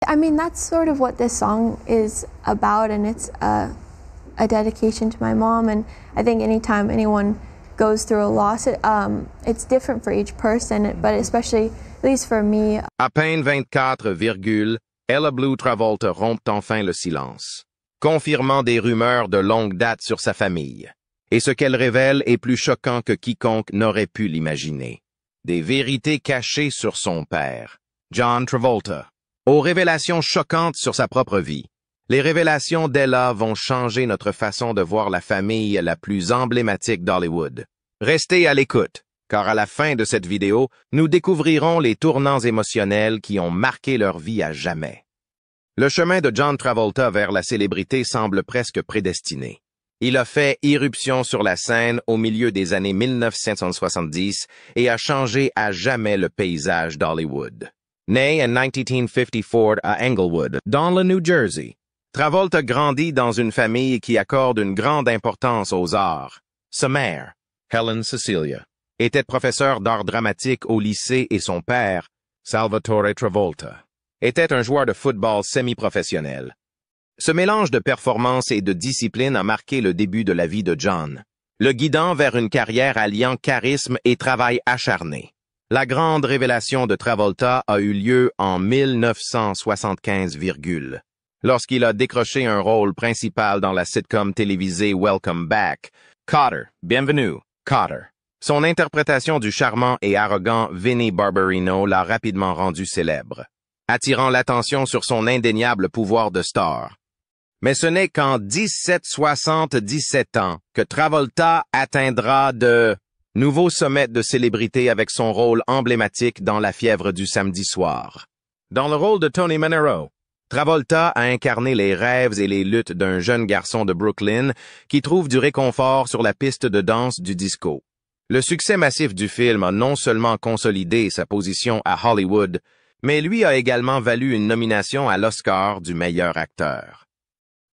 I mean, that's sort of what this song is about, and it's a dedication to my mom. And I think anytime anyone goes through a loss, it's different for each person, but especially, at least for me. À peine 24, Ella Blue Travolta rompt enfin le silence, confirmant des rumeurs de longue date sur sa famille. Et ce qu'elle révèle est plus choquant que quiconque n'aurait pu l'imaginer. Des vérités cachées sur son père, John Travolta, aux révélations choquantes sur sa propre vie. Les révélations d'Ella vont changer notre façon de voir la famille la plus emblématique d'Hollywood. Restez à l'écoute, car à la fin de cette vidéo, nous découvrirons les tournants émotionnels qui ont marqué leur vie à jamais. Le chemin de John Travolta vers la célébrité semble presque prédestiné. Il a fait irruption sur la scène au milieu des années 1970 et a changé à jamais le paysage d'Hollywood. Né en 1954 à Englewood, dans le New Jersey, Travolta grandit dans une famille qui accorde une grande importance aux arts. Sa mère, Helen Cecilia, était professeure d'art dramatique au lycée et son père, Salvatore Travolta, était un joueur de football semi-professionnel. Ce mélange de performance et de discipline a marqué le début de la vie de John, le guidant vers une carrière alliant charisme et travail acharné. La grande révélation de Travolta a eu lieu en 1975, lorsqu'il a décroché un rôle principal dans la sitcom télévisée Welcome Back, Kotter, Bienvenue, Kotter. Son interprétation du charmant et arrogant Vinnie Barbarino l'a rapidement rendu célèbre, attirant l'attention sur son indéniable pouvoir de star. Mais ce n'est qu'en 77 ans que Travolta atteindra de nouveaux sommets de célébrité avec son rôle emblématique dans La fièvre du samedi soir. Dans le rôle de Tony Manero, Travolta a incarné les rêves et les luttes d'un jeune garçon de Brooklyn qui trouve du réconfort sur la piste de danse du disco. Le succès massif du film a non seulement consolidé sa position à Hollywood, mais lui a également valu une nomination à l'Oscar du meilleur acteur.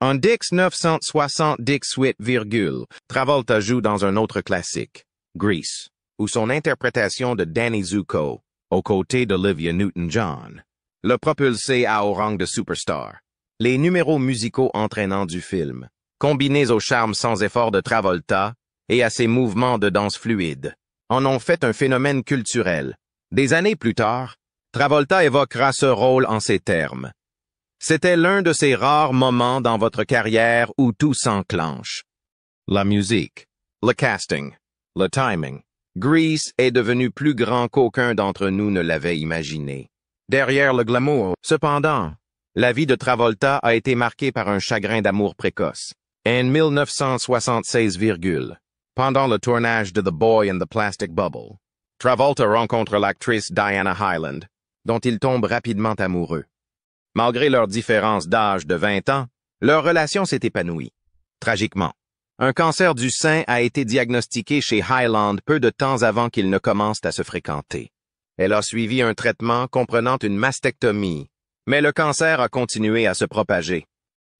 En 1968, Travolta joue dans un autre classique, Grease, où son interprétation de Danny Zuko, aux côtés d'Olivia Newton-John, l'a propulsé à haut rang de superstar. Les numéros musicaux entraînants du film, combinés au charme sans effort de Travolta et à ses mouvements de danse fluides, en ont fait un phénomène culturel. Des années plus tard, Travolta évoquera ce rôle en ces termes. C'était l'un de ces rares moments dans votre carrière où tout s'enclenche. La musique, le casting, le timing. Grease est devenu plus grand qu'aucun d'entre nous ne l'avait imaginé. Derrière le glamour, cependant, la vie de Travolta a été marquée par un chagrin d'amour précoce. En 1976, pendant le tournage de The Boy and the Plastic Bubble, Travolta rencontre l'actrice Diana Hyland, dont il tombe rapidement amoureux. Malgré leur différence d'âge de 20 ans, leur relation s'est épanouie. Tragiquement, un cancer du sein a été diagnostiqué chez Hyland peu de temps avant qu'ils ne commencent à se fréquenter. Elle a suivi un traitement comprenant une mastectomie, mais le cancer a continué à se propager.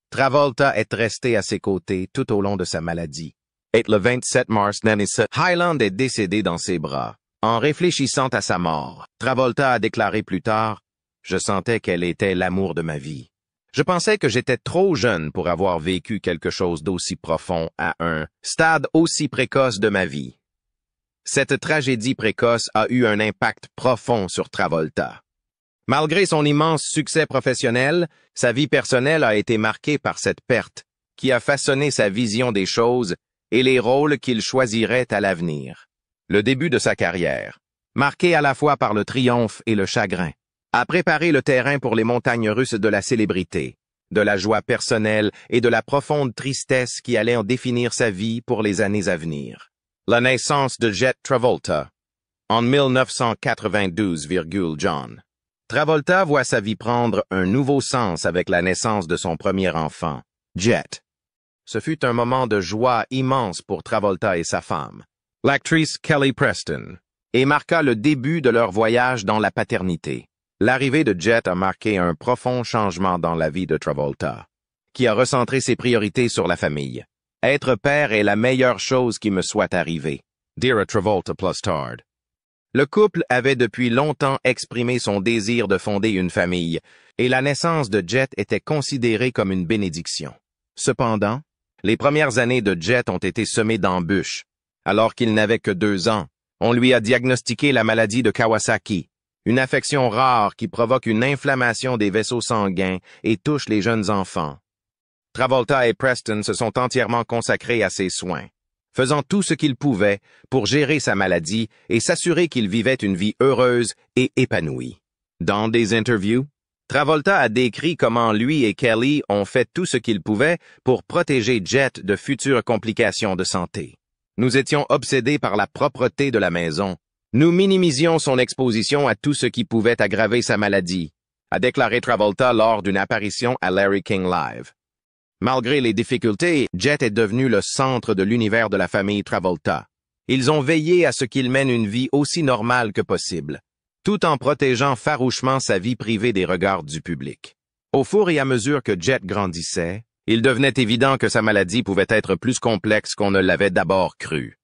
Travolta est resté à ses côtés tout au long de sa maladie. Et le 27 mars 1997, Hyland est décédé dans ses bras. En réfléchissant à sa mort, Travolta a déclaré plus tard « Je sentais qu'elle était l'amour de ma vie. Je pensais que j'étais trop jeune pour avoir vécu quelque chose d'aussi profond à un stade aussi précoce de ma vie. » Cette tragédie précoce a eu un impact profond sur Travolta. Malgré son immense succès professionnel, sa vie personnelle a été marquée par cette perte, qui a façonné sa vision des choses et les rôles qu'il choisirait à l'avenir. Le début de sa carrière, marqué à la fois par le triomphe et le chagrin, a préparé le terrain pour les montagnes russes de la célébrité, de la joie personnelle et de la profonde tristesse qui allait en définir sa vie pour les années à venir. La naissance de Jet Travolta. En 1992, John Travolta voit sa vie prendre un nouveau sens avec la naissance de son premier enfant, Jet. Ce fut un moment de joie immense pour Travolta et sa femme, l'actrice Kelly Preston, et marqua le début de leur voyage dans la paternité. L'arrivée de Jet a marqué un profond changement dans la vie de Travolta, qui a recentré ses priorités sur la famille. Être père est la meilleure chose qui me soit arrivée, dira Travolta plus tard. Le couple avait depuis longtemps exprimé son désir de fonder une famille, et la naissance de Jet était considérée comme une bénédiction. Cependant, les premières années de Jet ont été semées d'embûches. Alors qu'il n'avait que 2 ans, on lui a diagnostiqué la maladie de Kawasaki, une affection rare qui provoque une inflammation des vaisseaux sanguins et touche les jeunes enfants. Travolta et Preston se sont entièrement consacrés à ses soins, faisant tout ce qu'ils pouvaient pour gérer sa maladie et s'assurer qu'il vivait une vie heureuse et épanouie. Dans des interviews, Travolta a décrit comment lui et Kelly ont fait tout ce qu'ils pouvaient pour protéger Jet de futures complications de santé. Nous étions obsédés par la propreté de la maison. Nous minimisions son exposition à tout ce qui pouvait aggraver sa maladie, a déclaré Travolta lors d'une apparition à Larry King Live. Malgré les difficultés, Jet est devenu le centre de l'univers de la famille Travolta. Ils ont veillé à ce qu'il mène une vie aussi normale que possible, tout en protégeant farouchement sa vie privée des regards du public. Au fur et à mesure que Jet grandissait, il devenait évident que sa maladie pouvait être plus complexe qu'on ne l'avait d'abord cru.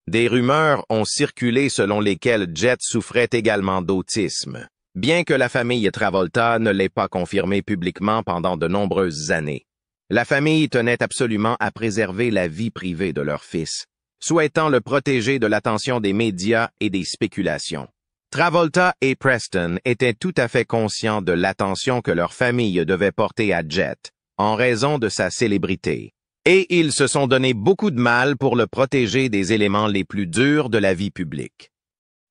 Des rumeurs ont circulé selon lesquelles Jet souffrait également d'autisme, bien que la famille Travolta ne l'ait pas confirmé publiquement pendant de nombreuses années. La famille tenait absolument à préserver la vie privée de leur fils, souhaitant le protéger de l'attention des médias et des spéculations. Travolta et Preston étaient tout à fait conscients de l'attention que leur famille devait porter à Jet, en raison de sa célébrité. Et ils se sont donné beaucoup de mal pour le protéger des éléments les plus durs de la vie publique.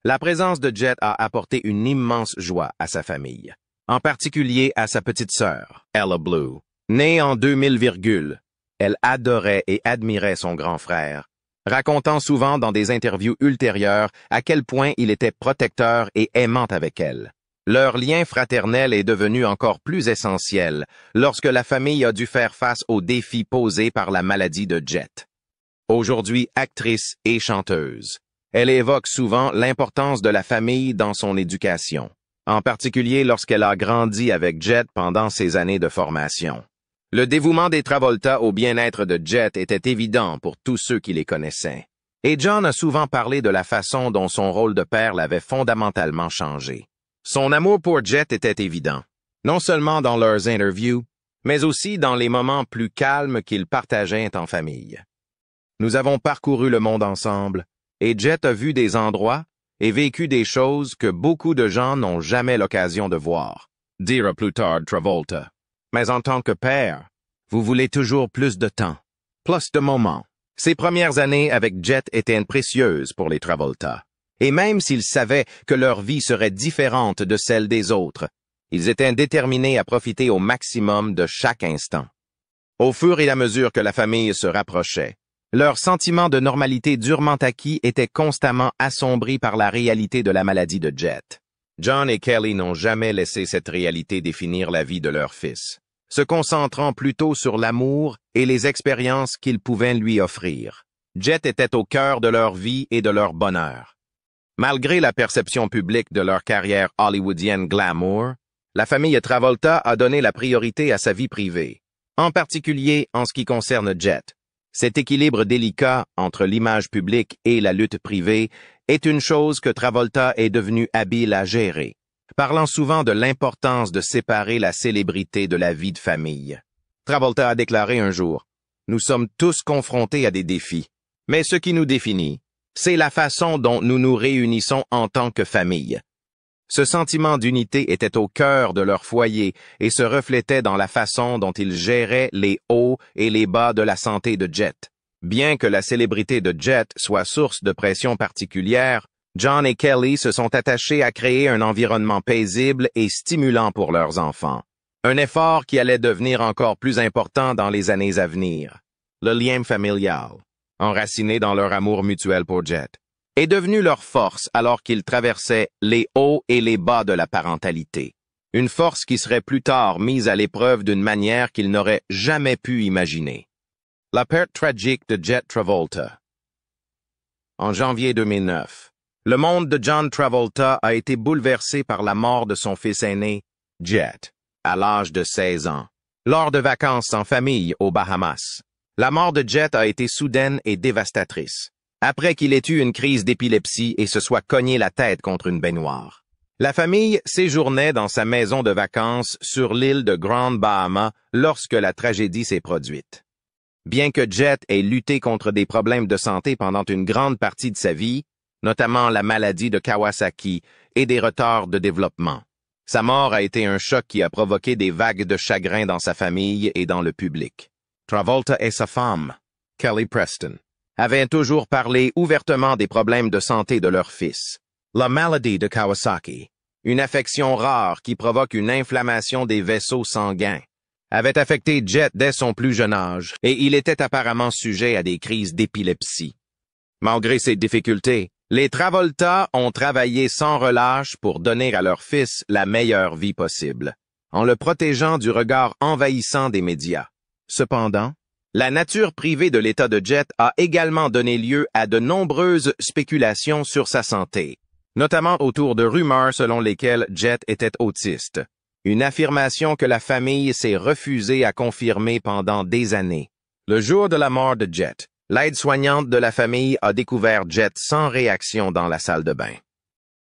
La présence de Jet a apporté une immense joie à sa famille, en particulier à sa petite sœur, Ella Blue. Née en 2000, elle adorait et admirait son grand frère, racontant souvent dans des interviews ultérieures à quel point il était protecteur et aimant avec elle. Leur lien fraternel est devenu encore plus essentiel lorsque la famille a dû faire face aux défis posés par la maladie de Jet. Aujourd'hui actrice et chanteuse, elle évoque souvent l'importance de la famille dans son éducation, en particulier lorsqu'elle a grandi avec Jet pendant ses années de formation. Le dévouement des Travolta au bien-être de Jet était évident pour tous ceux qui les connaissaient. Et John a souvent parlé de la façon dont son rôle de père l'avait fondamentalement changé. Son amour pour Jet était évident, non seulement dans leurs interviews, mais aussi dans les moments plus calmes qu'ils partageaient en famille. Nous avons parcouru le monde ensemble, et Jet a vu des endroits et vécu des choses que beaucoup de gens n'ont jamais l'occasion de voir, dira plus tard Travolta. Mais en tant que père, vous voulez toujours plus de temps, plus de moments. Ces premières années avec Jet étaient précieuses pour les Travolta. Et même s'ils savaient que leur vie serait différente de celle des autres, ils étaient déterminés à profiter au maximum de chaque instant. Au fur et à mesure que la famille se rapprochait, leur sentiment de normalité durement acquis était constamment assombri par la réalité de la maladie de Jet. John et Kelly n'ont jamais laissé cette réalité définir la vie de leur fils, se concentrant plutôt sur l'amour et les expériences qu'ils pouvaient lui offrir. Jet était au cœur de leur vie et de leur bonheur. Malgré la perception publique de leur carrière hollywoodienne glamour, la famille Travolta a donné la priorité à sa vie privée, en particulier en ce qui concerne Jet. Cet équilibre délicat entre l'image publique et la lutte privée est une chose que Travolta est devenu habile à gérer, parlant souvent de l'importance de séparer la célébrité de la vie de famille. Travolta a déclaré un jour, « Nous sommes tous confrontés à des défis, mais ce qui nous définit, c'est la façon dont nous nous réunissons en tant que famille. » Ce sentiment d'unité était au cœur de leur foyer et se reflétait dans la façon dont ils géraient les hauts et les bas de la santé de Jet. Bien que la célébrité de Jet soit source de pression particulière, John et Kelly se sont attachés à créer un environnement paisible et stimulant pour leurs enfants. Un effort qui allait devenir encore plus important dans les années à venir. Le lien familial, enraciné dans leur amour mutuel pour Jet, est devenu leur force alors qu'ils traversaient les hauts et les bas de la parentalité. Une force qui serait plus tard mise à l'épreuve d'une manière qu'ils n'auraient jamais pu imaginer. La perte tragique de Jet Travolta. En janvier 2009, le monde de John Travolta a été bouleversé par la mort de son fils aîné, Jet, à l'âge de 16 ans, lors de vacances en famille aux Bahamas. La mort de Jet a été soudaine et dévastatrice. après qu'il ait eu une crise d'épilepsie et se soit cogné la tête contre une baignoire. La famille séjournait dans sa maison de vacances sur l'île de Grand Bahama lorsque la tragédie s'est produite. Bien que Jet ait lutté contre des problèmes de santé pendant une grande partie de sa vie, notamment la maladie de Kawasaki et des retards de développement, sa mort a été un choc qui a provoqué des vagues de chagrin dans sa famille et dans le public. Travolta et sa femme, Kelly Preston, avaient toujours parlé ouvertement des problèmes de santé de leur fils. La maladie de Kawasaki, une affection rare qui provoque une inflammation des vaisseaux sanguins, avait affecté Jet dès son plus jeune âge et il était apparemment sujet à des crises d'épilepsie. Malgré ces difficultés, les Travolta ont travaillé sans relâche pour donner à leur fils la meilleure vie possible, en le protégeant du regard envahissant des médias. Cependant, la nature privée de l'état de Jet a également donné lieu à de nombreuses spéculations sur sa santé, notamment autour de rumeurs selon lesquelles Jet était autiste, une affirmation que la famille s'est refusée à confirmer pendant des années. Le jour de la mort de Jet, l'aide-soignante de la famille a découvert Jet sans réaction dans la salle de bain.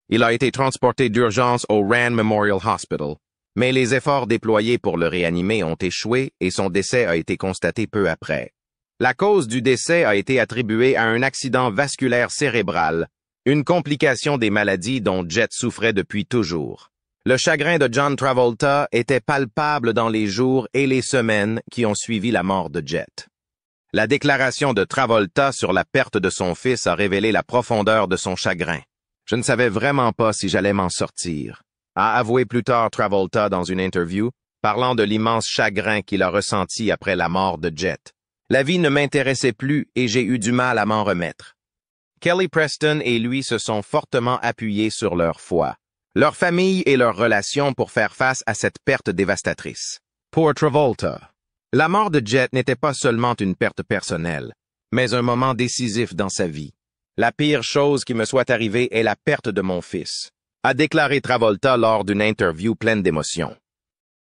Il a été transporté d'urgence au Rand Memorial Hospital, mais les efforts déployés pour le réanimer ont échoué et son décès a été constaté peu après. La cause du décès a été attribuée à un accident vasculaire cérébral, une complication des maladies dont Jet souffrait depuis toujours. Le chagrin de John Travolta était palpable dans les jours et les semaines qui ont suivi la mort de Jet. La déclaration de Travolta sur la perte de son fils a révélé la profondeur de son chagrin. « Je ne savais vraiment pas si j'allais m'en sortir », a avoué plus tard Travolta dans une interview, parlant de l'immense chagrin qu'il a ressenti après la mort de Jet. « La vie ne m'intéressait plus et j'ai eu du mal à m'en remettre. » Kelly Preston et lui se sont fortement appuyés sur leur foi, leur famille et leurs relations pour faire face à cette perte dévastatrice. Pour Travolta, la mort de Jet n'était pas seulement une perte personnelle, mais un moment décisif dans sa vie. La pire chose qui me soit arrivée est la perte de mon fils, a déclaré Travolta lors d'une interview pleine d'émotion.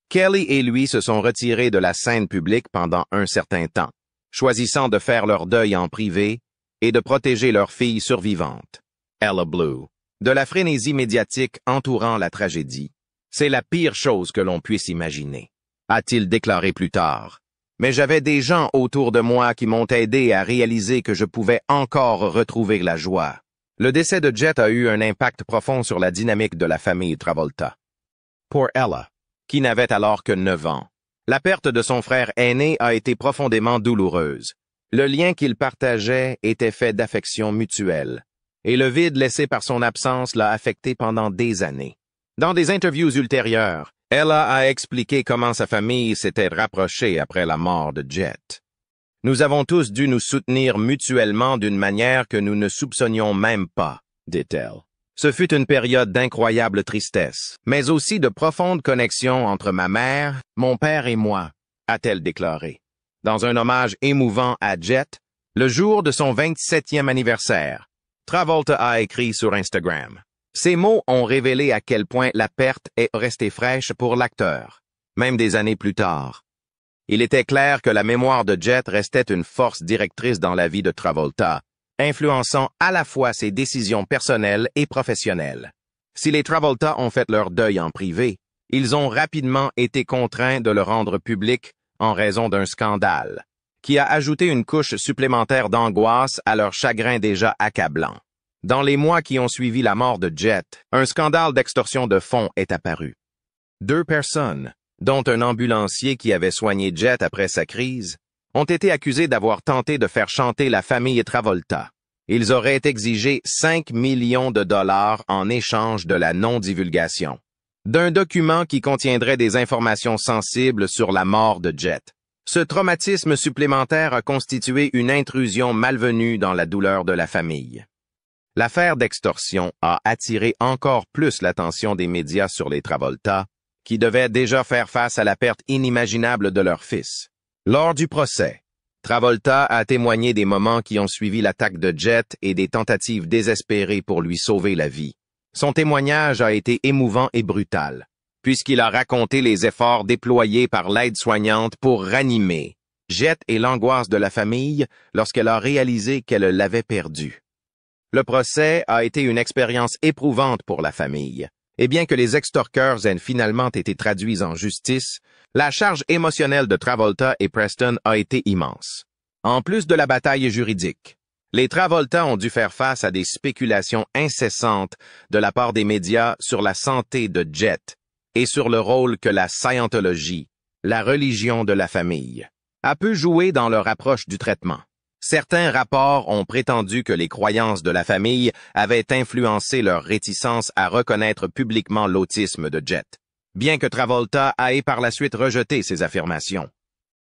Kelly et lui se sont retirés de la scène publique pendant un certain temps, choisissant de faire leur deuil en privé et de protéger leur fille survivante, Ella Blue, de la frénésie médiatique entourant la tragédie. C'est la pire chose que l'on puisse imaginer, a-t-il déclaré plus tard. Mais j'avais des gens autour de moi qui m'ont aidé à réaliser que je pouvais encore retrouver la joie. Le décès de Jet a eu un impact profond sur la dynamique de la famille Travolta. Pour Ella, qui n'avait alors que 9 ans, la perte de son frère aîné a été profondément douloureuse. Le lien qu'ils partageaient était fait d'affection mutuelle, et le vide laissé par son absence l'a affecté pendant des années. Dans des interviews ultérieures, Ella a expliqué comment sa famille s'était rapprochée après la mort de Jet. « Nous avons tous dû nous soutenir mutuellement d'une manière que nous ne soupçonnions même pas, dit-elle. Ce fut une période d'incroyable tristesse, mais aussi de profonde connexion entre ma mère, mon père et moi, a-t-elle déclaré. Dans un hommage émouvant à Jet, le jour de son 27e anniversaire, Travolta a écrit sur Instagram. Ces mots ont révélé à quel point la perte est restée fraîche pour l'acteur, même des années plus tard. Il était clair que la mémoire de Jet restait une force directrice dans la vie de Travolta, influençant à la fois ses décisions personnelles et professionnelles. Si les Travolta ont fait leur deuil en privé, ils ont rapidement été contraints de le rendre public en raison d'un scandale, qui a ajouté une couche supplémentaire d'angoisse à leur chagrin déjà accablant. Dans les mois qui ont suivi la mort de Jet, un scandale d'extorsion de fonds est apparu. 2 personnes, dont un ambulancier qui avait soigné Jet après sa crise, ont été accusés d'avoir tenté de faire chanter la famille Travolta. Ils auraient exigé 5 millions de dollars en échange de la non-divulgation d'un document qui contiendrait des informations sensibles sur la mort de Jet. Ce traumatisme supplémentaire a constitué une intrusion malvenue dans la douleur de la famille. L'affaire d'extorsion a attiré encore plus l'attention des médias sur les Travolta, qui devaient déjà faire face à la perte inimaginable de leur fils. Lors du procès, Travolta a témoigné des moments qui ont suivi l'attaque de Jet et des tentatives désespérées pour lui sauver la vie. Son témoignage a été émouvant et brutal, puisqu'il a raconté les efforts déployés par l'aide-soignante pour ranimer Jet et l'angoisse de la famille lorsqu'elle a réalisé qu'elle l'avait perdu. Le procès a été une expérience éprouvante pour la famille. Et bien que les extorqueurs aient finalement été traduits en justice, la charge émotionnelle de Travolta et Preston a été immense. En plus de la bataille juridique, les Travolta ont dû faire face à des spéculations incessantes de la part des médias sur la santé de Jet et sur le rôle que la Scientologie, la religion de la famille, a pu jouer dans leur approche du traitement. Certains rapports ont prétendu que les croyances de la famille avaient influencé leur réticence à reconnaître publiquement l'autisme de Jet, bien que Travolta ait par la suite rejeté ces affirmations.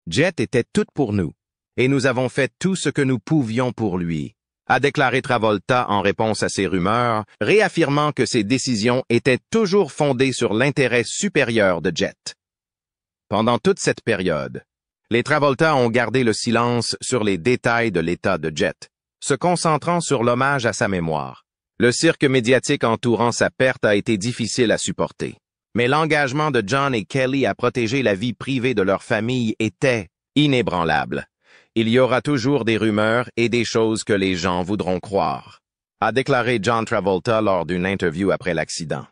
Jet était tout pour nous, et nous avons fait tout ce que nous pouvions pour lui, a déclaré Travolta en réponse à ces rumeurs, réaffirmant que ses décisions étaient toujours fondées sur l'intérêt supérieur de Jet. Pendant toute cette période, les Travolta ont gardé le silence sur les détails de l'état de Jet, se concentrant sur l'hommage à sa mémoire. Le cirque médiatique entourant sa perte a été difficile à supporter. Mais l'engagement de John et Kelly à protéger la vie privée de leur famille était inébranlable. Il y aura toujours des rumeurs et des choses que les gens voudront croire, a déclaré John Travolta lors d'une interview après l'accident.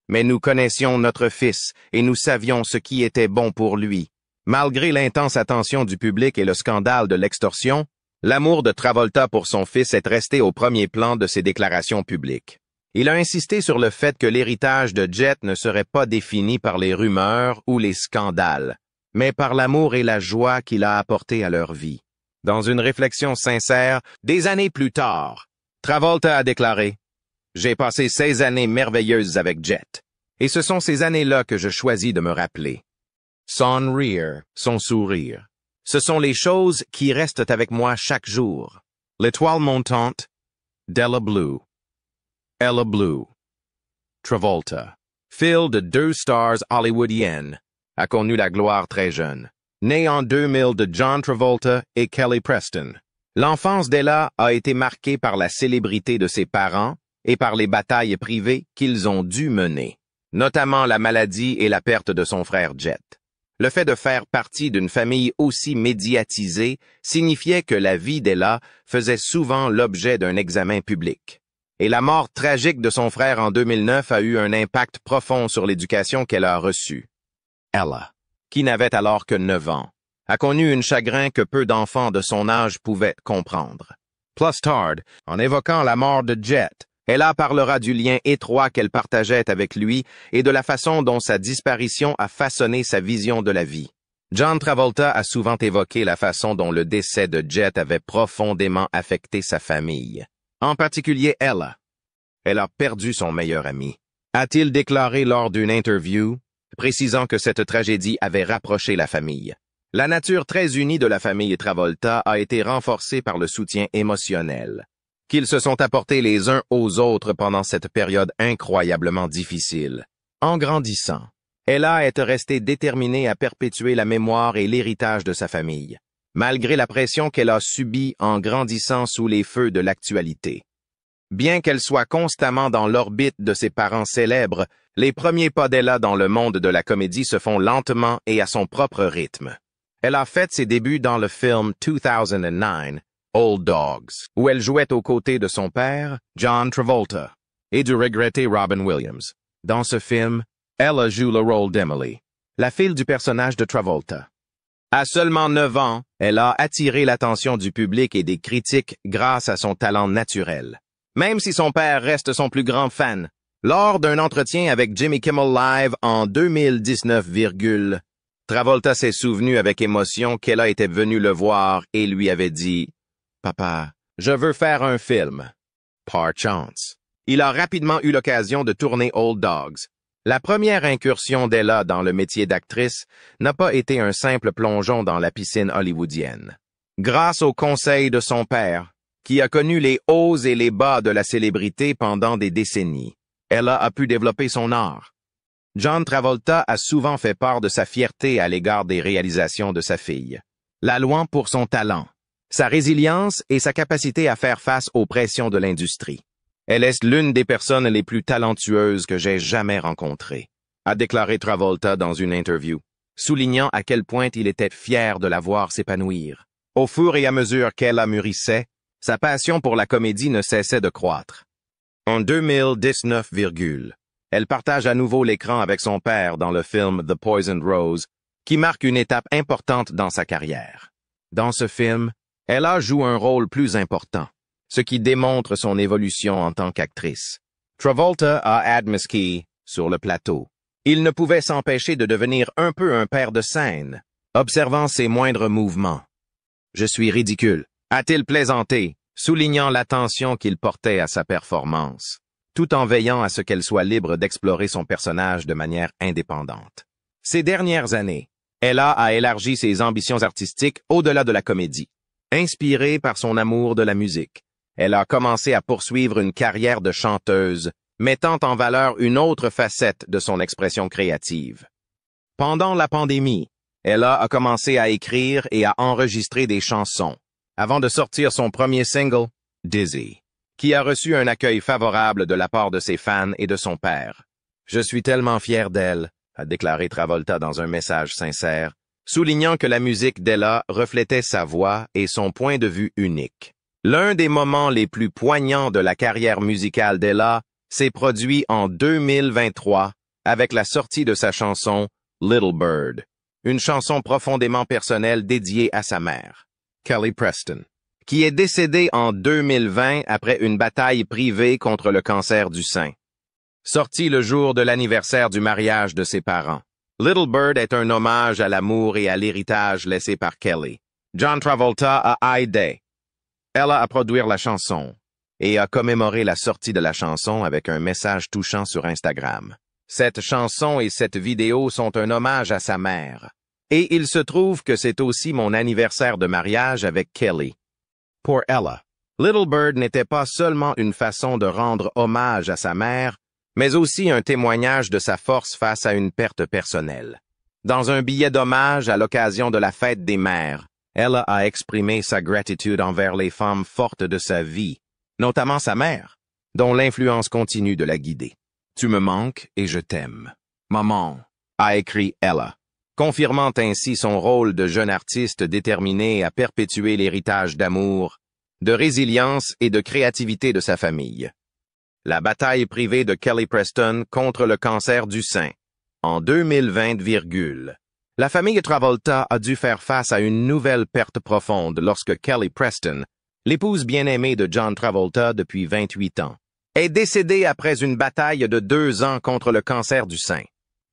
Mais nous connaissions notre fils et nous savions ce qui était bon pour lui. Malgré l'intense attention du public et le scandale de l'extorsion, l'amour de Travolta pour son fils est resté au premier plan de ses déclarations publiques. Il a insisté sur le fait que l'héritage de Jet ne serait pas défini par les rumeurs ou les scandales, mais par l'amour et la joie qu'il a apporté à leur vie. Dans une réflexion sincère, des années plus tard, Travolta a déclaré « J'ai passé 16 années merveilleuses avec Jet, et ce sont ces années-là que je choisis de me rappeler. » Son rire, son sourire. Ce sont les choses qui restent avec moi chaque jour. L'étoile montante, Della Blue. Ella Blue. Travolta. Fille de 2 stars hollywoodiennes, a connu la gloire très jeune. Né en 2000 de John Travolta et Kelly Preston. L'enfance d'Ella a été marquée par la célébrité de ses parents et par les batailles privées qu'ils ont dû mener, notamment la maladie et la perte de son frère Jet. Le fait de faire partie d'une famille aussi médiatisée signifiait que la vie d'Ella faisait souvent l'objet d'un examen public. Et la mort tragique de son frère en 2009 a eu un impact profond sur l'éducation qu'elle a reçue. Ella, qui n'avait alors que 9 ans, a connu un chagrin que peu d'enfants de son âge pouvaient comprendre. Plus tard, en évoquant la mort de Jet, Ella parlera du lien étroit qu'elle partageait avec lui et de la façon dont sa disparition a façonné sa vision de la vie. John Travolta a souvent évoqué la façon dont le décès de Jet avait profondément affecté sa famille, en particulier Ella. Elle a perdu son meilleur ami, a-t-il déclaré lors d'une interview, précisant que cette tragédie avait rapproché la famille. La nature très unie de la famille Travolta a été renforcée par le soutien émotionnel qu'ils se sont apportés les uns aux autres pendant cette période incroyablement difficile. En grandissant, Ella est restée déterminée à perpétuer la mémoire et l'héritage de sa famille, malgré la pression qu'elle a subie en grandissant sous les feux de l'actualité. Bien qu'elle soit constamment dans l'orbite de ses parents célèbres, les premiers pas d'Ella dans le monde de la comédie se font lentement et à son propre rythme. Elle a fait ses débuts dans le film 2009, Old Dogs, où elle jouait aux côtés de son père, John Travolta, et du regretté Robin Williams. Dans ce film, Ella joue le rôle d'Emily, la fille du personnage de Travolta. À seulement 9 ans, elle a attiré l'attention du public et des critiques grâce à son talent naturel. Même si son père reste son plus grand fan, lors d'un entretien avec Jimmy Kimmel Live en 2019, Travolta s'est souvenu avec émotion qu'Ella était venue le voir et lui avait dit « Papa, je veux faire un film. » Par chance, il a rapidement eu l'occasion de tourner Old Dogs. La première incursion d'Ella dans le métier d'actrice n'a pas été un simple plongeon dans la piscine hollywoodienne. Grâce aux conseils de son père, qui a connu les hauts et les bas de la célébrité pendant des décennies, Ella a pu développer son art. John Travolta a souvent fait part de sa fierté à l'égard des réalisations de sa fille, la louant pour son talent, sa résilience et sa capacité à faire face aux pressions de l'industrie. Elle est l'une des personnes les plus talentueuses que j'ai jamais rencontrées, a déclaré Travolta dans une interview, soulignant à quel point il était fier de la voir s'épanouir. Au fur et à mesure qu'elle mûrissait, Sa passion pour la comédie ne cessait de croître. En 2019, elle partage à nouveau l'écran avec son père dans le film The Poisoned Rose, qui marque une étape importante dans sa carrière. Dans ce film, Ella joue un rôle plus important, ce qui démontre son évolution en tant qu'actrice. Travolta a Ad Mesquite sur le plateau. Il ne pouvait s'empêcher de devenir un peu un père de scène, observant ses moindres mouvements. « Je suis ridicule », a-t-il plaisanté, soulignant l'attention qu'il portait à sa performance, tout en veillant à ce qu'elle soit libre d'explorer son personnage de manière indépendante. Ces dernières années, Ella a élargi ses ambitions artistiques au-delà de la comédie. Inspirée par son amour de la musique, elle a commencé à poursuivre une carrière de chanteuse, mettant en valeur une autre facette de son expression créative. Pendant la pandémie, Ella a commencé à écrire et à enregistrer des chansons, avant de sortir son premier single, Dizzy, qui a reçu un accueil favorable de la part de ses fans et de son père. « Je suis tellement fier d'elle », a déclaré Travolta dans un message sincère, soulignant que la musique d'Ella reflétait sa voix et son point de vue unique. L'un des moments les plus poignants de la carrière musicale d'Ella s'est produit en 2023 avec la sortie de sa chanson Little Bird, une chanson profondément personnelle dédiée à sa mère, Kelly Preston, qui est décédée en 2020 après une bataille privée contre le cancer du sein. Sortie le jour de l'anniversaire du mariage de ses parents, Little Bird est un hommage à l'amour et à l'héritage laissé par Kelly. John Travolta a aidé Ella à produire la chanson et a commémoré la sortie de la chanson avec un message touchant sur Instagram. Cette chanson et cette vidéo sont un hommage à sa mère. Et il se trouve que c'est aussi mon anniversaire de mariage avec Kelly. Pour Ella, Little Bird n'était pas seulement une façon de rendre hommage à sa mère, mais aussi un témoignage de sa force face à une perte personnelle. Dans un billet d'hommage à l'occasion de la fête des mères, Ella a exprimé sa gratitude envers les femmes fortes de sa vie, notamment sa mère, dont l'influence continue de la guider. « Tu me manques et je t'aime, maman », a écrit Ella, confirmant ainsi son rôle de jeune artiste déterminé à perpétuer l'héritage d'amour, de résilience et de créativité de sa famille. La bataille privée de Kelly Preston contre le cancer du sein. En 2020, la famille Travolta a dû faire face à une nouvelle perte profonde lorsque Kelly Preston, l'épouse bien-aimée de John Travolta depuis 28 ans, est décédée après une bataille de 2 ans contre le cancer du sein.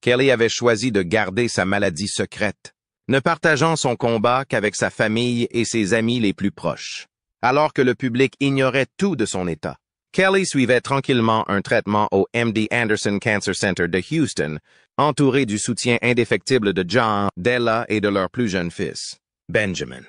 Kelly avait choisi de garder sa maladie secrète, ne partageant son combat qu'avec sa famille et ses amis les plus proches. Alors que le public ignorait tout de son état, Kelly suivait tranquillement un traitement au MD Anderson Cancer Center de Houston, entouré du soutien indéfectible de John, d'Ella et de leur plus jeune fils, Benjamin.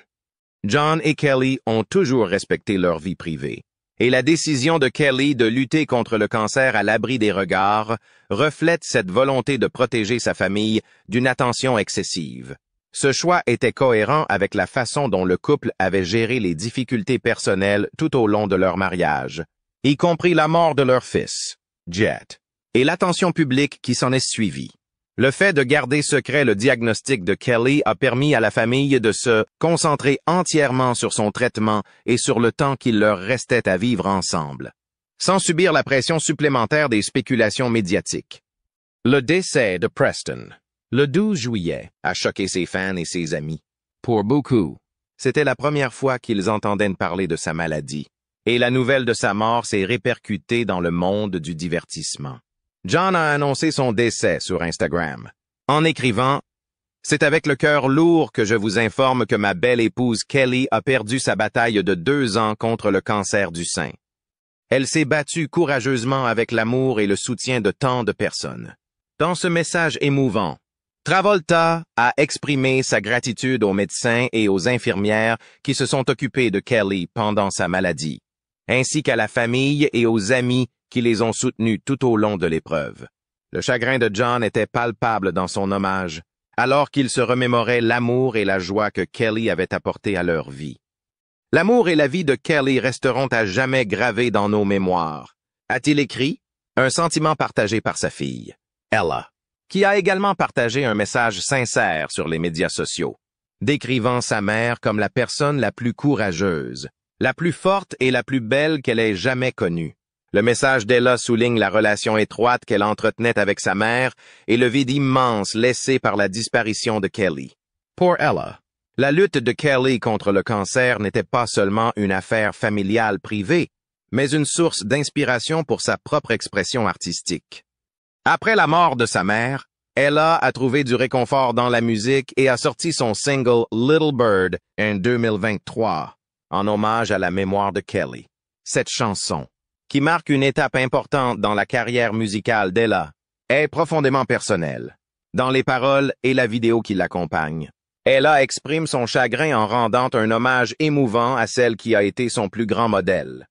John et Kelly ont toujours respecté leur vie privée, et la décision de Kelly de lutter contre le cancer à l'abri des regards reflète cette volonté de protéger sa famille d'une attention excessive. Ce choix était cohérent avec la façon dont le couple avait géré les difficultés personnelles tout au long de leur mariage, y compris la mort de leur fils, Jet, et l'attention publique qui s'en est suivie. Le fait de garder secret le diagnostic de Kelly a permis à la famille de se concentrer entièrement sur son traitement et sur le temps qu'il leur restait à vivre ensemble, sans subir la pression supplémentaire des spéculations médiatiques. Le décès de Preston, le 12 juillet, a choqué ses fans et ses amis. Pour beaucoup, c'était la première fois qu'ils entendaient parler de sa maladie, et la nouvelle de sa mort s'est répercutée dans le monde du divertissement. John a annoncé son décès sur Instagram, en écrivant « C'est avec le cœur lourd que je vous informe que ma belle épouse Kelly a perdu sa bataille de 2 ans contre le cancer du sein. Elle s'est battue courageusement avec l'amour et le soutien de tant de personnes. » Dans ce message émouvant, Travolta a exprimé sa gratitude aux médecins et aux infirmières qui se sont occupés de Kelly pendant sa maladie, ainsi qu'à la famille et aux amis qui les ont soutenus tout au long de l'épreuve. Le chagrin de John était palpable dans son hommage, alors qu'il se remémorait l'amour et la joie que Kelly avait apporté à leur vie. L'amour et la vie de Kelly resteront à jamais gravés dans nos mémoires, a-t-il écrit, un sentiment partagé par sa fille, Ella, qui a également partagé un message sincère sur les médias sociaux, décrivant sa mère comme la personne la plus courageuse la plus forte et la plus belle qu'elle ait jamais connue. Le message d'Ella souligne la relation étroite qu'elle entretenait avec sa mère et le vide immense laissé par la disparition de Kelly. Pour Ella, la lutte de Kelly contre le cancer n'était pas seulement une affaire familiale privée, mais une source d'inspiration pour sa propre expression artistique. Après la mort de sa mère, Ella a trouvé du réconfort dans la musique et a sorti son single Little Bird en 2023, en hommage à la mémoire de Kelly. Cette chanson, qui marque une étape importante dans la carrière musicale d'Ella, est profondément personnelle, dans les paroles et la vidéo qui l'accompagne. Ella exprime son chagrin en rendant un hommage émouvant à celle qui a été son plus grand modèle.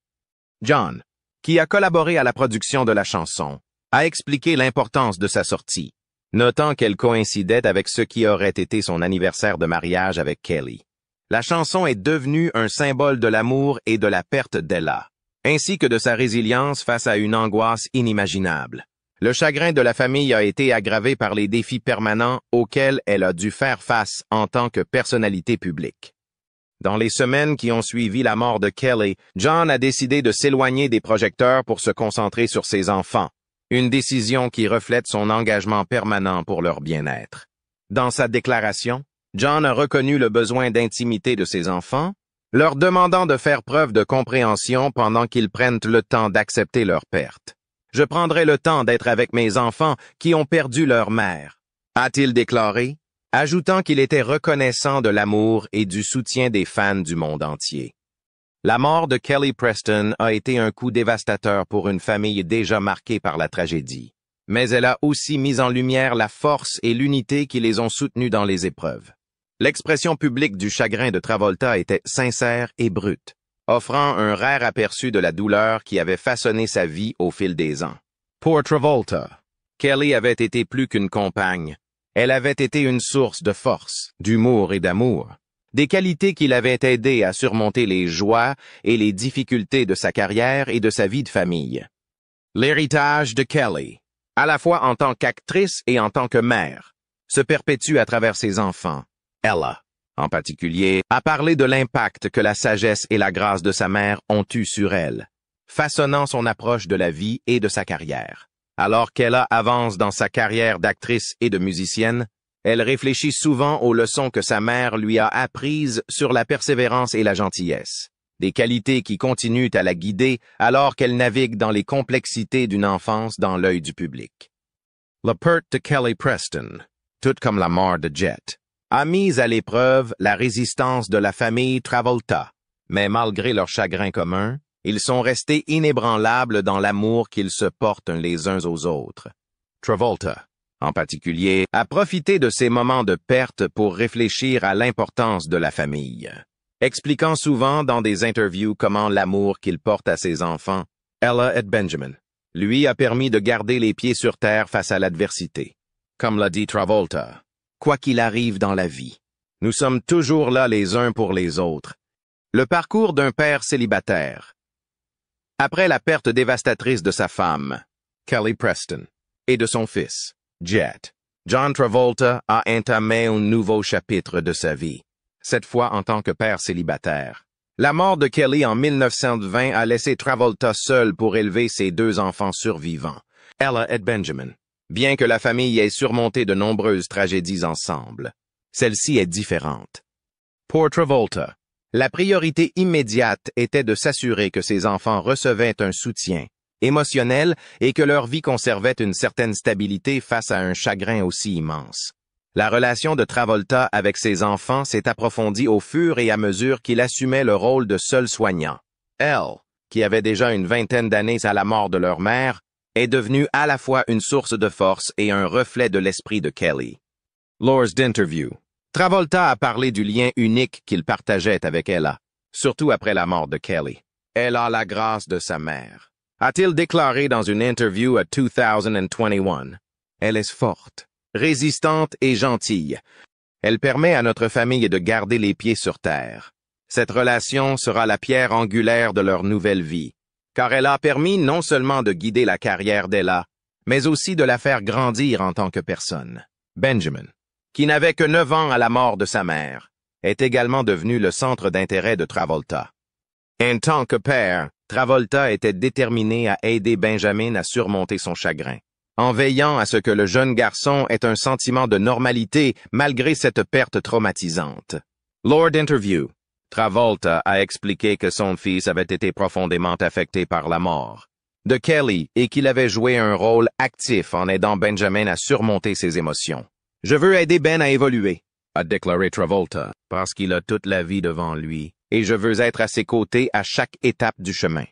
John, qui a collaboré à la production de la chanson, a expliqué l'importance de sa sortie, notant qu'elle coïncidait avec ce qui aurait été son anniversaire de mariage avec Kelly. La chanson est devenue un symbole de l'amour et de la perte d'Ella, ainsi que de sa résilience face à une angoisse inimaginable. Le chagrin de la famille a été aggravé par les défis permanents auxquels elle a dû faire face en tant que personnalité publique. Dans les semaines qui ont suivi la mort de Kelly, John a décidé de s'éloigner des projecteurs pour se concentrer sur ses enfants, une décision qui reflète son engagement permanent pour leur bien-être. Dans sa déclaration, John a reconnu le besoin d'intimité de ses enfants, leur demandant de faire preuve de compréhension pendant qu'ils prennent le temps d'accepter leur perte. « Je prendrai le temps d'être avec mes enfants qui ont perdu leur mère », a-t-il déclaré, ajoutant qu'il était reconnaissant de l'amour et du soutien des fans du monde entier. La mort de Kelly Preston a été un coup dévastateur pour une famille déjà marquée par la tragédie, mais elle a aussi mis en lumière la force et l'unité qui les ont soutenus dans les épreuves. L'expression publique du chagrin de Travolta était sincère et brute, offrant un rare aperçu de la douleur qui avait façonné sa vie au fil des ans. Pour Travolta, Kelly avait été plus qu'une compagne. Elle avait été une source de force, d'humour et d'amour, des qualités qui l'avaient aidé à surmonter les joies et les difficultés de sa carrière et de sa vie de famille. L'héritage de Kelly, à la fois en tant qu'actrice et en tant que mère, se perpétue à travers ses enfants. Ella, en particulier, a parlé de l'impact que la sagesse et la grâce de sa mère ont eu sur elle, façonnant son approche de la vie et de sa carrière. Alors qu'Ella avance dans sa carrière d'actrice et de musicienne, elle réfléchit souvent aux leçons que sa mère lui a apprises sur la persévérance et la gentillesse, des qualités qui continuent à la guider alors qu'elle navigue dans les complexités d'une enfance dans l'œil du public. La perte de Kelly Preston, tout comme la mort de Jet, a mis à l'épreuve la résistance de la famille Travolta, mais malgré leur chagrin commun, ils sont restés inébranlables dans l'amour qu'ils se portent les uns aux autres. Travolta, en particulier, a profité de ces moments de perte pour réfléchir à l'importance de la famille. Expliquant souvent dans des interviews comment l'amour qu'il porte à ses enfants, Ella et Benjamin, lui a permis de garder les pieds sur terre face à l'adversité. Comme l'a dit Travolta, quoi qu'il arrive dans la vie, nous sommes toujours là les uns pour les autres. Le parcours d'un père célibataire. Après la perte dévastatrice de sa femme, Kelly Preston, et de son fils, Jet, John Travolta a entamé un nouveau chapitre de sa vie, cette fois en tant que père célibataire. La mort de Kelly en 1920 a laissé Travolta seul pour élever ses deux enfants survivants, Ella et Benjamin. Bien que la famille ait surmonté de nombreuses tragédies ensemble, celle-ci est différente. Pour Travolta, la priorité immédiate était de s'assurer que ses enfants recevaient un soutien émotionnel et que leur vie conservait une certaine stabilité face à un chagrin aussi immense. La relation de Travolta avec ses enfants s'est approfondie au fur et à mesure qu'il assumait le rôle de seul soignant. Elle, qui avait déjà une vingtaine d'années à la mort de leur mère, est devenue à la fois une source de force et un reflet de l'esprit de Kelly. Lors d'interview, Travolta a parlé du lien unique qu'il partageait avec Ella, surtout après la mort de Kelly. Elle a la grâce de sa mère, a-t-il déclaré dans une interview à 2021. Elle est forte, résistante et gentille. Elle permet à notre famille de garder les pieds sur terre. Cette relation sera la pierre angulaire de leur nouvelle vie, car elle a permis non seulement de guider la carrière d'Ella, mais aussi de la faire grandir en tant que personne. Benjamin, qui n'avait que 9 ans à la mort de sa mère, est également devenu le centre d'intérêt de Travolta. En tant que père, Travolta était déterminé à aider Benjamin à surmonter son chagrin, en veillant à ce que le jeune garçon ait un sentiment de normalité malgré cette perte traumatisante. Lors d'interview, Travolta a expliqué que son fils avait été profondément affecté par la mort de Kelly et qu'il avait joué un rôle actif en aidant Benjamin à surmonter ses émotions. « Je veux aider Ben à évoluer », a déclaré Travolta, parce qu'il a toute la vie devant lui, et je veux être à ses côtés à chaque étape du chemin.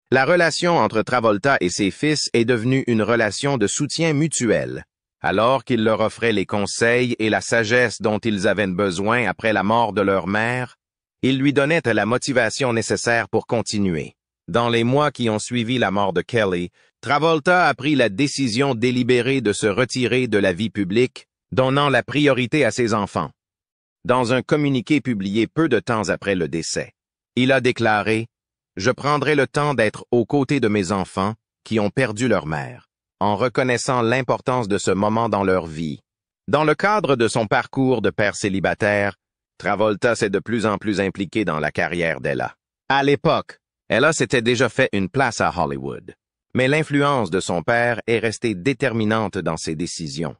La relation entre Travolta et ses fils est devenue une relation de soutien mutuel, alors qu'il leur offrait les conseils et la sagesse dont ils avaient besoin après la mort de leur mère. Il lui donnait la motivation nécessaire pour continuer. Dans les mois qui ont suivi la mort de Kelly, Travolta a pris la décision délibérée de se retirer de la vie publique, donnant la priorité à ses enfants. Dans un communiqué publié peu de temps après le décès, il a déclaré « Je prendrai le temps d'être aux côtés de mes enfants qui ont perdu leur mère, en reconnaissant l'importance de ce moment dans leur vie. » Dans le cadre de son parcours de père célibataire, Travolta s'est de plus en plus impliqué dans la carrière d'Ella. À l'époque, Ella s'était déjà fait une place à Hollywood, mais l'influence de son père est restée déterminante dans ses décisions.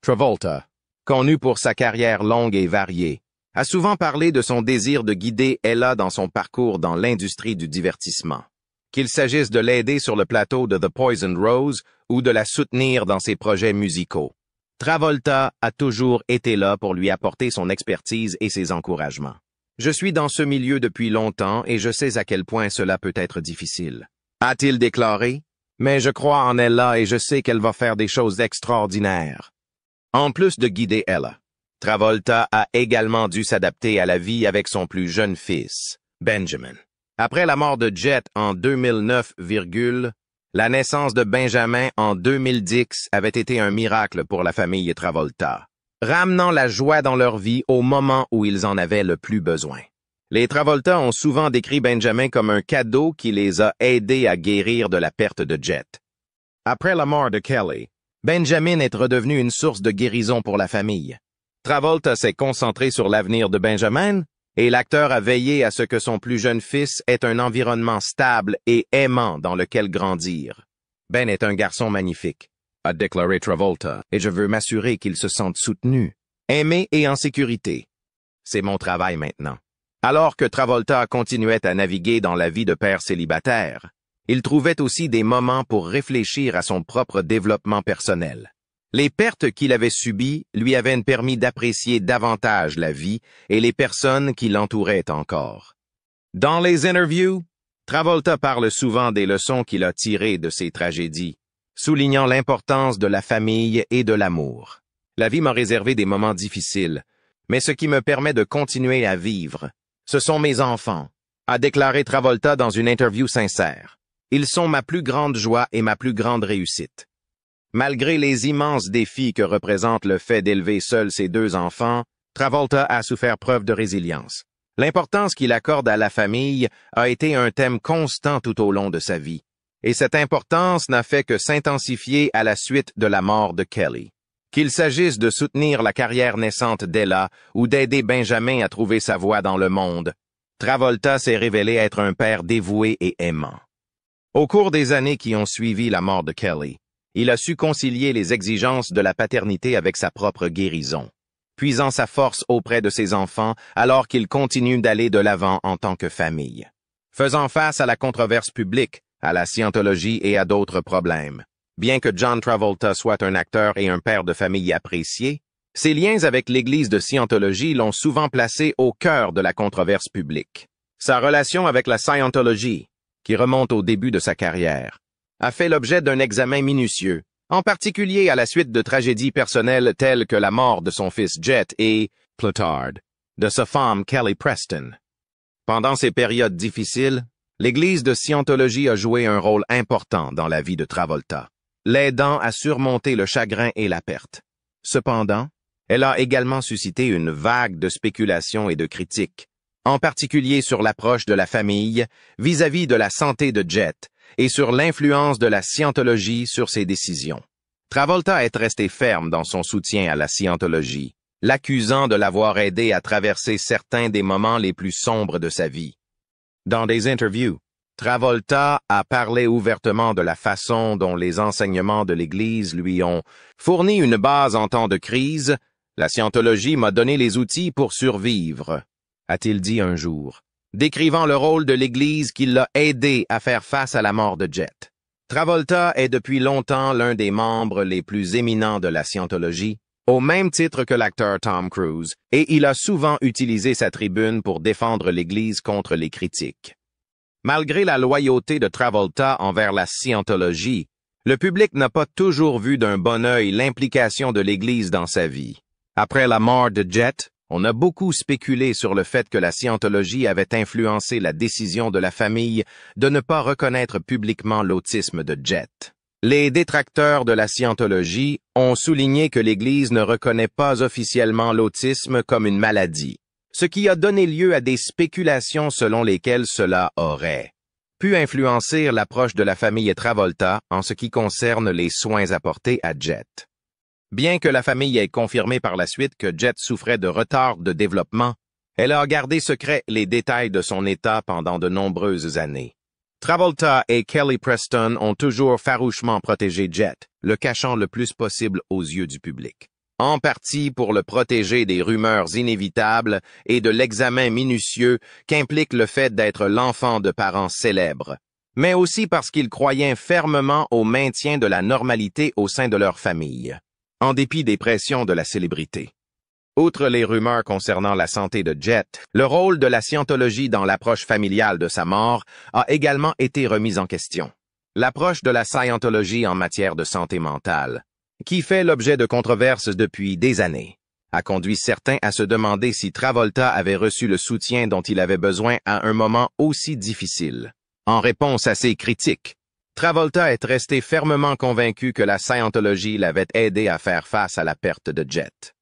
Travolta, connu pour sa carrière longue et variée, a souvent parlé de son désir de guider Ella dans son parcours dans l'industrie du divertissement. Qu'il s'agisse de l'aider sur le plateau de The Poisoned Rose ou de la soutenir dans ses projets musicaux, Travolta a toujours été là pour lui apporter son expertise et ses encouragements. « Je suis dans ce milieu depuis longtemps et je sais à quel point cela peut être difficile. » A-t-il déclaré, mais je crois en Ella et je sais qu'elle va faire des choses extraordinaires. En plus de guider Ella, Travolta a également dû s'adapter à la vie avec son plus jeune fils, Benjamin. Après la mort de Jet en 2009, la naissance de Benjamin en 2010 avait été un miracle pour la famille Travolta, ramenant la joie dans leur vie au moment où ils en avaient le plus besoin. Les Travolta ont souvent décrit Benjamin comme un cadeau qui les a aidés à guérir de la perte de Jet. Après la mort de Kelly, Benjamin est redevenu une source de guérison pour la famille. Travolta s'est concentré sur l'avenir de Benjamin, et l'acteur a veillé à ce que son plus jeune fils ait un environnement stable et aimant dans lequel grandir. « Ben est un garçon magnifique », a déclaré Travolta, et je veux m'assurer qu'il se sente soutenu, aimé et en sécurité. C'est mon travail maintenant. Alors que Travolta continuait à naviguer dans la vie de père célibataire, il trouvait aussi des moments pour réfléchir à son propre développement personnel. Les pertes qu'il avait subies lui avaient permis d'apprécier davantage la vie et les personnes qui l'entouraient encore. Dans les interviews, Travolta parle souvent des leçons qu'il a tirées de ces tragédies, soulignant l'importance de la famille et de l'amour. « La vie m'a réservé des moments difficiles, mais ce qui me permet de continuer à vivre, ce sont mes enfants, » a déclaré Travolta dans une interview sincère. « Ils sont ma plus grande joie et ma plus grande réussite. » Malgré les immenses défis que représente le fait d'élever seul ses deux enfants, Travolta a su faire preuve de résilience. L'importance qu'il accorde à la famille a été un thème constant tout au long de sa vie, et cette importance n'a fait que s'intensifier à la suite de la mort de Kelly. Qu'il s'agisse de soutenir la carrière naissante d'Ella ou d'aider Benjamin à trouver sa voie dans le monde, Travolta s'est révélé être un père dévoué et aimant. Au cours des années qui ont suivi la mort de Kelly, il a su concilier les exigences de la paternité avec sa propre guérison, puisant sa force auprès de ses enfants alors qu'il continue d'aller de l'avant en tant que famille. Faisant face à la controverse publique, à la scientologie et à d'autres problèmes, bien que John Travolta soit un acteur et un père de famille apprécié, ses liens avec l'Église de Scientologie l'ont souvent placé au cœur de la controverse publique. Sa relation avec la Scientologie, qui remonte au début de sa carrière, a fait l'objet d'un examen minutieux, en particulier à la suite de tragédies personnelles telles que la mort de son fils Jet et, plus tard, de sa femme Kelly Preston. Pendant ces périodes difficiles, l'Église de Scientologie a joué un rôle important dans la vie de Travolta, l'aidant à surmonter le chagrin et la perte. Cependant, elle a également suscité une vague de spéculations et de critiques, en particulier sur l'approche de la famille vis-à-vis de la santé de Jet et sur l'influence de la Scientologie sur ses décisions. Travolta est resté ferme dans son soutien à la Scientologie, l'accusant de l'avoir aidé à traverser certains des moments les plus sombres de sa vie. Dans des interviews, Travolta a parlé ouvertement de la façon dont les enseignements de l'Église lui ont fourni une base en temps de crise. La scientologie m'a donné les outils pour survivre, a-t-il dit un jour, décrivant le rôle de l'Église qui l'a aidé à faire face à la mort de Jet. Travolta est depuis longtemps l'un des membres les plus éminents de la scientologie, au même titre que l'acteur Tom Cruise, et il a souvent utilisé sa tribune pour défendre l'Église contre les critiques. Malgré la loyauté de Travolta envers la scientologie, le public n'a pas toujours vu d'un bon œil l'implication de l'Église dans sa vie. Après la mort de Jet, on a beaucoup spéculé sur le fait que la scientologie avait influencé la décision de la famille de ne pas reconnaître publiquement l'autisme de Jet. Les détracteurs de la scientologie ont souligné que l'Église ne reconnaît pas officiellement l'autisme comme une maladie, ce qui a donné lieu à des spéculations selon lesquelles cela aurait pu influencer l'approche de la famille Travolta en ce qui concerne les soins apportés à Jet. Bien que la famille ait confirmé par la suite que Jet souffrait de retard de développement, elle a gardé secret les détails de son état pendant de nombreuses années. Travolta et Kelly Preston ont toujours farouchement protégé Jet, le cachant le plus possible aux yeux du public. En partie pour le protéger des rumeurs inévitables et de l'examen minutieux qu'implique le fait d'être l'enfant de parents célèbres, mais aussi parce qu'ils croyaient fermement au maintien de la normalité au sein de leur famille, en dépit des pressions de la célébrité. Outre les rumeurs concernant la santé de Jet, le rôle de la scientologie dans l'approche familiale de sa mort a également été remis en question. L'approche de la scientologie en matière de santé mentale, qui fait l'objet de controverses depuis des années, a conduit certains à se demander si Travolta avait reçu le soutien dont il avait besoin à un moment aussi difficile. En réponse à ces critiques, Travolta est resté fermement convaincu que la scientologie l'avait aidé à faire face à la perte de Jet.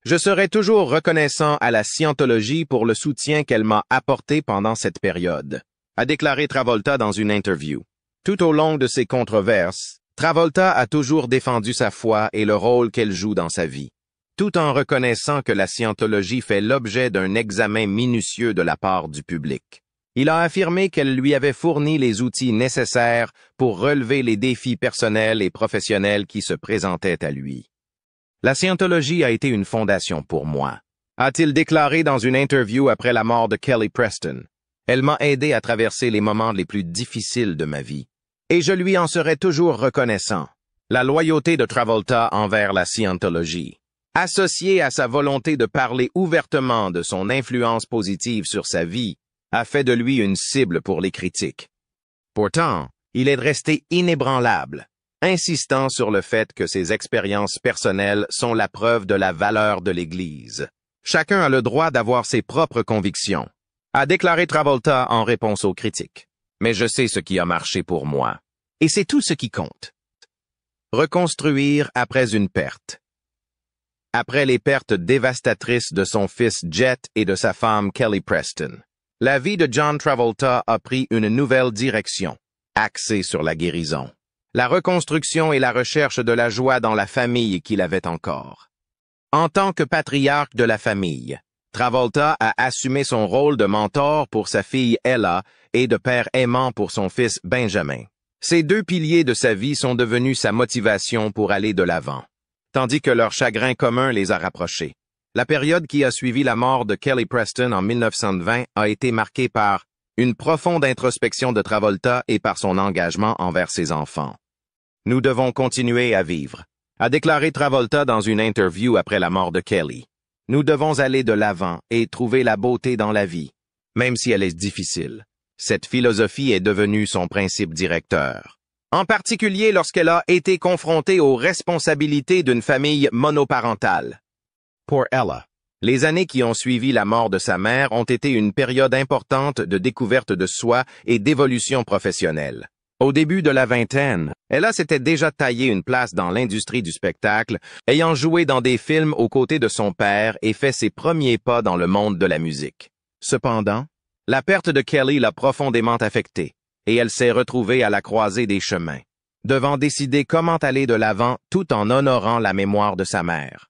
Je serai toujours reconnaissant à la scientologie pour le soutien qu'elle m'a apporté pendant cette période, a déclaré Travolta dans une interview. Tout au long de ces controverses, Travolta a toujours défendu sa foi et le rôle qu'elle joue dans sa vie, tout en reconnaissant que la scientologie fait l'objet d'un examen minutieux de la part du public. Il a affirmé qu'elle lui avait fourni les outils nécessaires pour relever les défis personnels et professionnels qui se présentaient à lui. La scientologie a été une fondation pour moi, a-t-il déclaré dans une interview après la mort de Kelly Preston. Elle m'a aidé à traverser les moments les plus difficiles de ma vie, et je lui en serai toujours reconnaissant. La loyauté de Travolta envers la scientologie, associée à sa volonté de parler ouvertement de son influence positive sur sa vie, a fait de lui une cible pour les critiques. Pourtant, il est resté inébranlable, insistant sur le fait que ses expériences personnelles sont la preuve de la valeur de l'Église. Chacun a le droit d'avoir ses propres convictions, a déclaré Travolta en réponse aux critiques. Mais je sais ce qui a marché pour moi. Et c'est tout ce qui compte. Reconstruire après une perte. Après les pertes dévastatrices de son fils Jet et de sa femme Kelly Preston, la vie de John Travolta a pris une nouvelle direction, axée sur la guérison, la reconstruction et la recherche de la joie dans la famille qu'il avait encore. En tant que patriarche de la famille, Travolta a assumé son rôle de mentor pour sa fille Ella et de père aimant pour son fils Benjamin. Ces deux piliers de sa vie sont devenus sa motivation pour aller de l'avant, tandis que leur chagrin commun les a rapprochés. La période qui a suivi la mort de Kelly Preston en 1920 a été marquée par une profonde introspection de Travolta et par son engagement envers ses enfants. Nous devons continuer à vivre, a déclaré Travolta dans une interview après la mort de Kelly. Nous devons aller de l'avant et trouver la beauté dans la vie, même si elle est difficile. Cette philosophie est devenue son principe directeur, en particulier lorsqu'elle a été confrontée aux responsabilités d'une famille monoparentale. Pour Ella, les années qui ont suivi la mort de sa mère ont été une période importante de découverte de soi et d'évolution professionnelle. Au début de la vingtaine, Ella s'était déjà taillé une place dans l'industrie du spectacle, ayant joué dans des films aux côtés de son père et fait ses premiers pas dans le monde de la musique. Cependant, la perte de Kelly l'a profondément affectée, et elle s'est retrouvée à la croisée des chemins, devant décider comment aller de l'avant tout en honorant la mémoire de sa mère.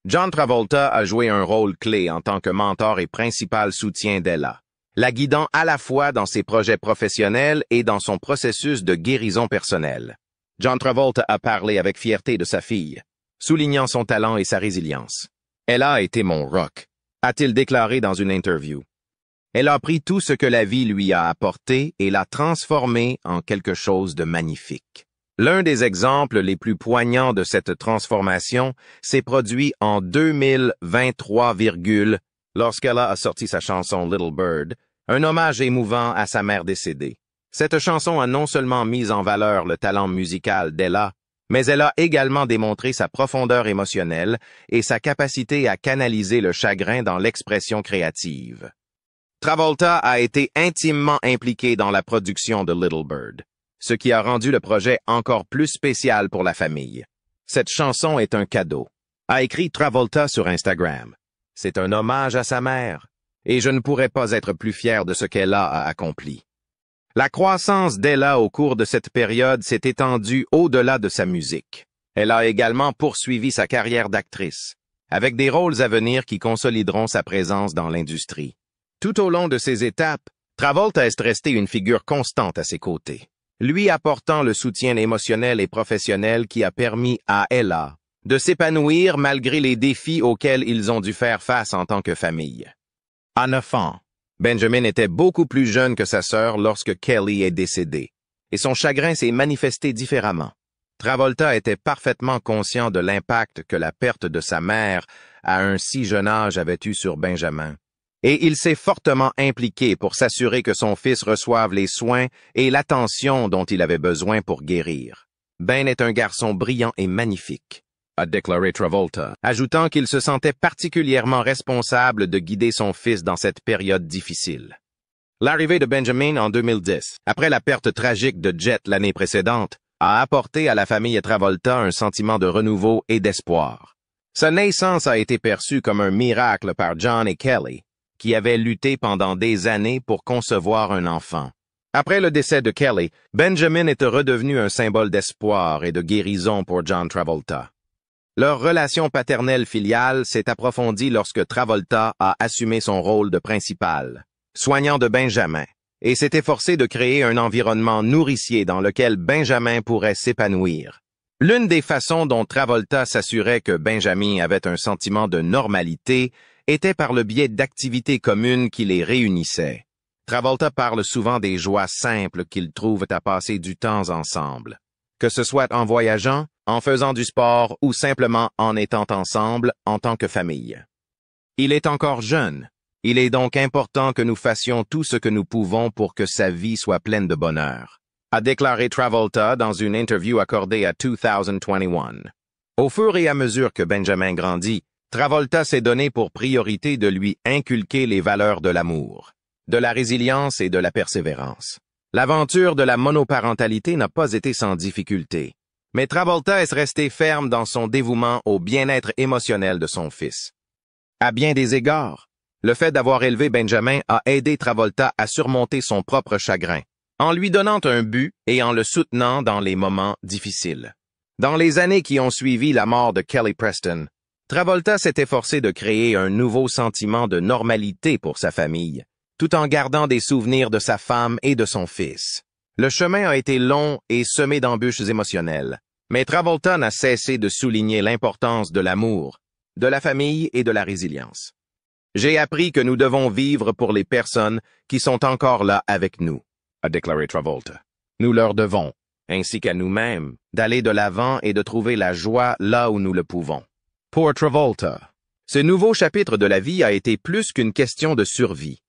John Travolta a joué un rôle clé en tant que mentor et principal soutien d'Ella. la guidant à la fois dans ses projets professionnels et dans son processus de guérison personnelle. John Travolta a parlé avec fierté de sa fille, soulignant son talent et sa résilience. « Elle a été mon rock », a-t-il déclaré dans une interview. Elle a pris tout ce que la vie lui a apporté et l'a transformé en quelque chose de magnifique. L'un des exemples les plus poignants de cette transformation s'est produit en 2023, lorsqu'elle a sorti sa chanson Little Bird, un hommage émouvant à sa mère décédée. Cette chanson a non seulement mis en valeur le talent musical d'Ella, mais elle a également démontré sa profondeur émotionnelle et sa capacité à canaliser le chagrin dans l'expression créative. Travolta a été intimement impliqué dans la production de Little Bird, ce qui a rendu le projet encore plus spécial pour la famille. Cette chanson est un cadeau, a écrit Travolta sur Instagram. C'est un hommage à sa mère, et je ne pourrais pas être plus fier de ce qu'elle a accompli. La croissance d'Ella au cours de cette période s'est étendue au-delà de sa musique. Elle a également poursuivi sa carrière d'actrice, avec des rôles à venir qui consolideront sa présence dans l'industrie. Tout au long de ces étapes, Travolta est resté une figure constante à ses côtés, lui apportant le soutien émotionnel et professionnel qui a permis à Ella de s'épanouir malgré les défis auxquels ils ont dû faire face en tant que famille. À 9 ans, Benjamin était beaucoup plus jeune que sa sœur lorsque Kelly est décédée, et son chagrin s'est manifesté différemment. Travolta était parfaitement conscient de l'impact que la perte de sa mère à un si jeune âge avait eu sur Benjamin, et il s'est fortement impliqué pour s'assurer que son fils reçoive les soins et l'attention dont il avait besoin pour guérir. Ben est un garçon brillant et magnifique, a déclaré Travolta, ajoutant qu'il se sentait particulièrement responsable de guider son fils dans cette période difficile. L'arrivée de Benjamin en 2010, après la perte tragique de Jet l'année précédente, a apporté à la famille Travolta un sentiment de renouveau et d'espoir. Sa naissance a été perçue comme un miracle par John et Kelly, qui avaient lutté pendant des années pour concevoir un enfant. Après le décès de Kelly, Benjamin est redevenu un symbole d'espoir et de guérison pour John Travolta. Leur relation paternelle-filiale s'est approfondie lorsque Travolta a assumé son rôle de principal, soignant de Benjamin, et s'est efforcé de créer un environnement nourricier dans lequel Benjamin pourrait s'épanouir. L'une des façons dont Travolta s'assurait que Benjamin avait un sentiment de normalité était par le biais d'activités communes qui les réunissaient. Travolta parle souvent des joies simples qu'ils trouvent à passer du temps ensemble, que ce soit en voyageant, en faisant du sport ou simplement en étant ensemble en tant que famille. Il est encore jeune. Il est donc important que nous fassions tout ce que nous pouvons pour que sa vie soit pleine de bonheur, a déclaré Travolta dans une interview accordée à 2021. Au fur et à mesure que Benjamin grandit, Travolta s'est donné pour priorité de lui inculquer les valeurs de l'amour, de la résilience et de la persévérance. L'aventure de la monoparentalité n'a pas été sans difficulté, mais Travolta est resté ferme dans son dévouement au bien-être émotionnel de son fils. À bien des égards, le fait d'avoir élevé Benjamin a aidé Travolta à surmonter son propre chagrin, en lui donnant un but et en le soutenant dans les moments difficiles. Dans les années qui ont suivi la mort de Kelly Preston, Travolta s'est efforcé de créer un nouveau sentiment de normalité pour sa famille, tout en gardant des souvenirs de sa femme et de son fils. Le chemin a été long et semé d'embûches émotionnelles, mais Travolta n'a cessé de souligner l'importance de l'amour, de la famille et de la résilience. J'ai appris que nous devons vivre pour les personnes qui sont encore là avec nous, a déclaré Travolta. Nous leur devons, ainsi qu'à nous-mêmes, d'aller de l'avant et de trouver la joie là où nous le pouvons. Pour Travolta, ce nouveau chapitre de la vie a été plus qu'une question de survie.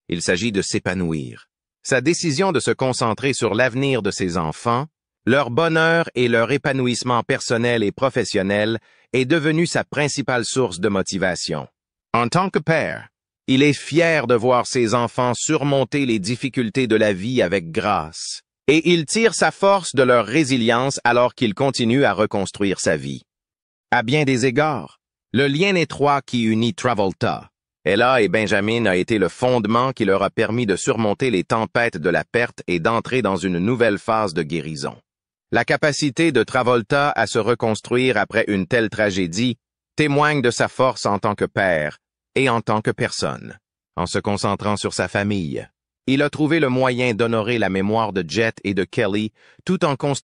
Il s'agit de s'épanouir. Sa décision de se concentrer sur l'avenir de ses enfants, leur bonheur et leur épanouissement personnel et professionnel est devenue sa principale source de motivation. En tant que père, il est fier de voir ses enfants surmonter les difficultés de la vie avec grâce, et il tire sa force de leur résilience alors qu'il continue à reconstruire sa vie. À bien des égards, le lien étroit qui unit Travolta, Ella et Benjamin a été le fondement qui leur a permis de surmonter les tempêtes de la perte et d'entrer dans une nouvelle phase de guérison. La capacité de Travolta à se reconstruire après une telle tragédie témoigne de sa force en tant que père et en tant que personne. en se concentrant sur sa famille. Il a trouvé le moyen d'honorer la mémoire de Jet et de Kelly tout en